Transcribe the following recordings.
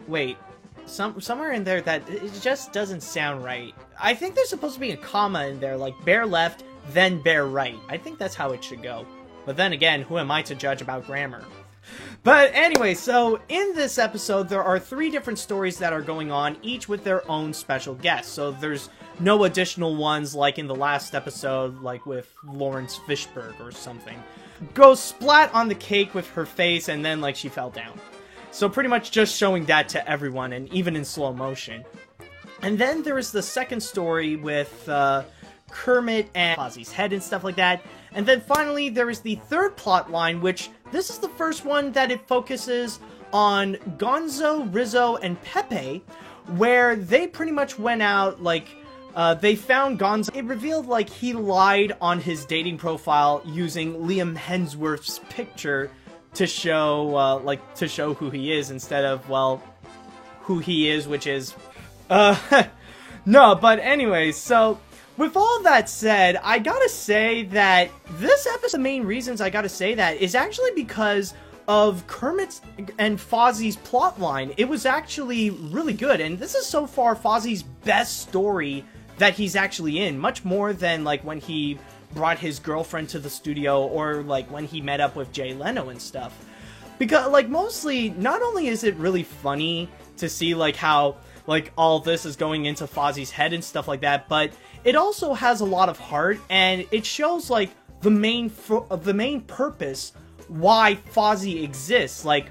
Wait, somewhere in there that it just doesn't sound right. I think there's supposed to be a comma in there, like bear left, then bear right. I think that's how it should go. But then again, who am I to judge about grammar? But anyway, so in this episode, there are 3 different stories that are going on, each with their own special guests. So there's no additional ones like in the last episode, like with Lawrence Fishburne or something. Goes splat on the cake with her face, and then like she fell down. So pretty much just showing that to everyone, and even in slow motion. And then there is the second story with Kermit and Fozzie's head and stuff like that. And then finally, there is the third plot line, which this is the first one that it focuses on Gonzo, Rizzo, and Pepe, where they pretty much went out, like, they found Gonzo. It revealed, like, he lied on his dating profile using Liam Hemsworth's picture to show, to show who he is instead of, well, who he is, which is, no, but anyways, so, with all that said, I gotta say that this episode, the main reasons I gotta say that is actually because of Kermit's and Fozzie's plotline. It was actually really good, and this is so far Fozzie's best story that he's actually in, much more than, like, when he brought his girlfriend to the studio, or, like, when he met up with Jay Leno and stuff. Because, like, mostly, not only is it really funny to see, like, how, like, all this is going into Fozzie's head and stuff like that, but it also has a lot of heart, and it shows, like, the main purpose why Fozzie exists. Like,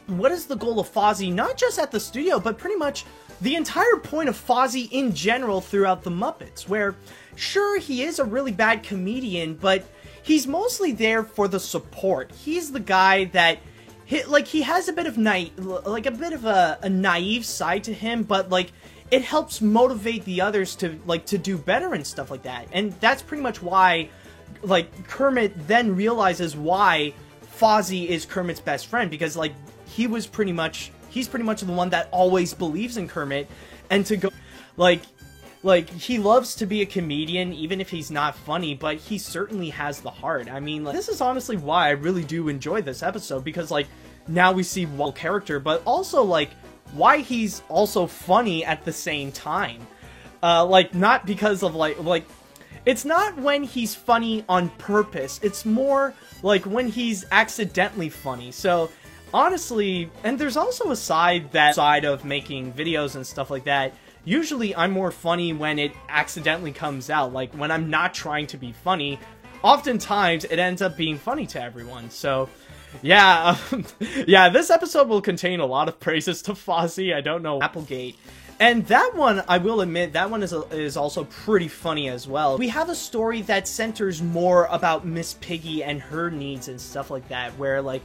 what is the goal of Fozzie, not just at the studio, but pretty much the entire point of Fozzie in general throughout the Muppets, where, sure, he is a really bad comedian, but he's mostly there for the support. He's the guy that, he has a bit of a naive side to him, but, like, it helps motivate the others to, like, to do better and stuff like that. And that's pretty much why, like, Kermit then realizes why Fozzie is Kermit's best friend, because, like, he's pretty much the one that always believes in Kermit, and to go, like, he loves to be a comedian, even if he's not funny, but he certainly has the heart. I mean, like, this is honestly why I really do enjoy this episode, because, like, now we see one character, but also, like, why he's also funny at the same time. Like, not because of, like, it's not when he's funny on purpose, it's more, like, when he's accidentally funny. So, honestly, and there's also a side of making videos and stuff like that. Usually, I'm more funny when it accidentally comes out, like, when I'm not trying to be funny. Oftentimes, it ends up being funny to everyone, so, yeah, yeah, this episode will contain a lot of praises to Fozzie. I don't know, Applegate. And that one, I will admit, that one is also pretty funny as well. We have a story that centers more about Miss Piggy and her needs and stuff like that, where, like,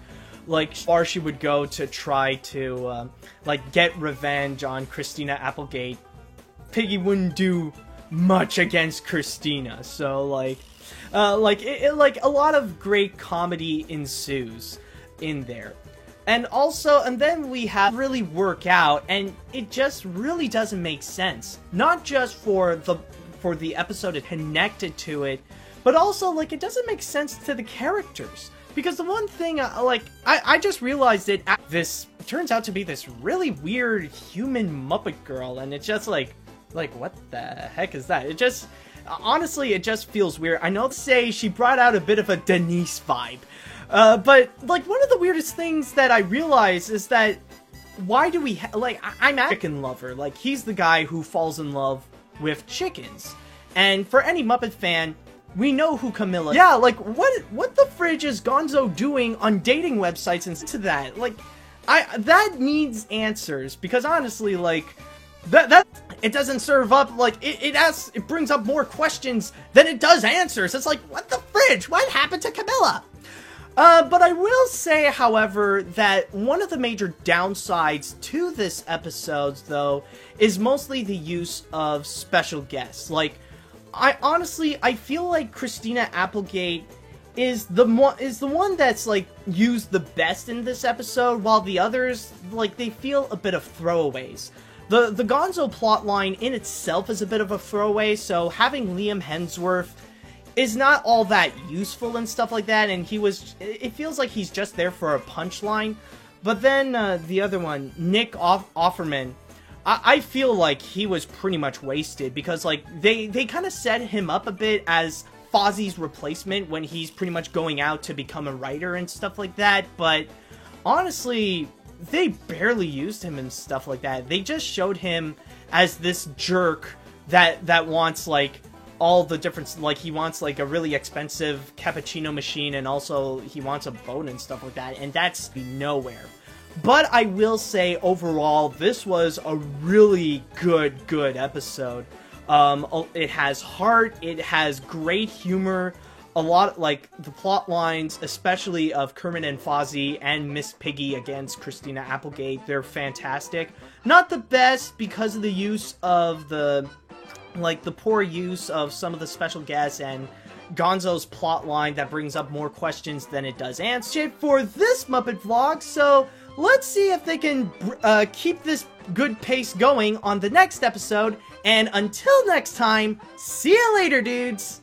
far she would go to try to, like, get revenge on Christina Applegate. Piggy wouldn't do much against Christina, so, like, a lot of great comedy ensues in there. And also, and then we have really work out, and it just really doesn't make sense. Not just for the episode it connected to it, but also, like, it doesn't make sense to the characters. Because the one thing, I just realized this turns out to be this really weird human Muppet girl, and it's just like, what the heck is that? It just, honestly, it just feels weird. I know, say, she brought out a bit of a Denise vibe. But, like, one of the weirdest things that I realize is that, why do we, I'm a chicken lover. Like, he's the guy who falls in love with chickens. And for any Muppet fan, we know who Camilla is. Yeah, like, what the fridge is Gonzo doing on dating websites and to that? Like, that needs answers, because honestly, like, that it doesn't serve up, like, it brings up more questions than it does answers. It's like, what the fridge? What happened to Camilla? But I will say, however, that one of the major downsides to this episode, though, is mostly the use of special guests. Like, I feel like Christina Applegate is the one that's, like, used the best in this episode, while the others, like, they feel a bit of throwaways. The Gonzo plotline in itself is a bit of a throwaway, so having Liam Hemsworth is not all that useful and stuff like that, and it feels like he's just there for a punchline. But then the other one, Nick Offerman, I feel like he was pretty much wasted because like they kind of set him up a bit as Fozzie's replacement when he's pretty much going out to become a writer and stuff like that, but honestly, they barely used him and stuff like that. They just showed him as this jerk that wants like all the different, like he wants like a really expensive cappuccino machine and also he wants a boat and stuff like that, and that's nowhere. But I will say overall this was a really good episode. It has heart, it has great humor, a lot, like, the plot lines, especially of Kermit and Fozzie and Miss Piggy against Christina Applegate, they're fantastic. Not the best because of the use of the poor use of some of the special guests and Gonzo's plot line that brings up more questions than it does answer for this Muppet vlog, so let's see if they can keep this good pace going on the next episode, and until next time, see ya later, dudes!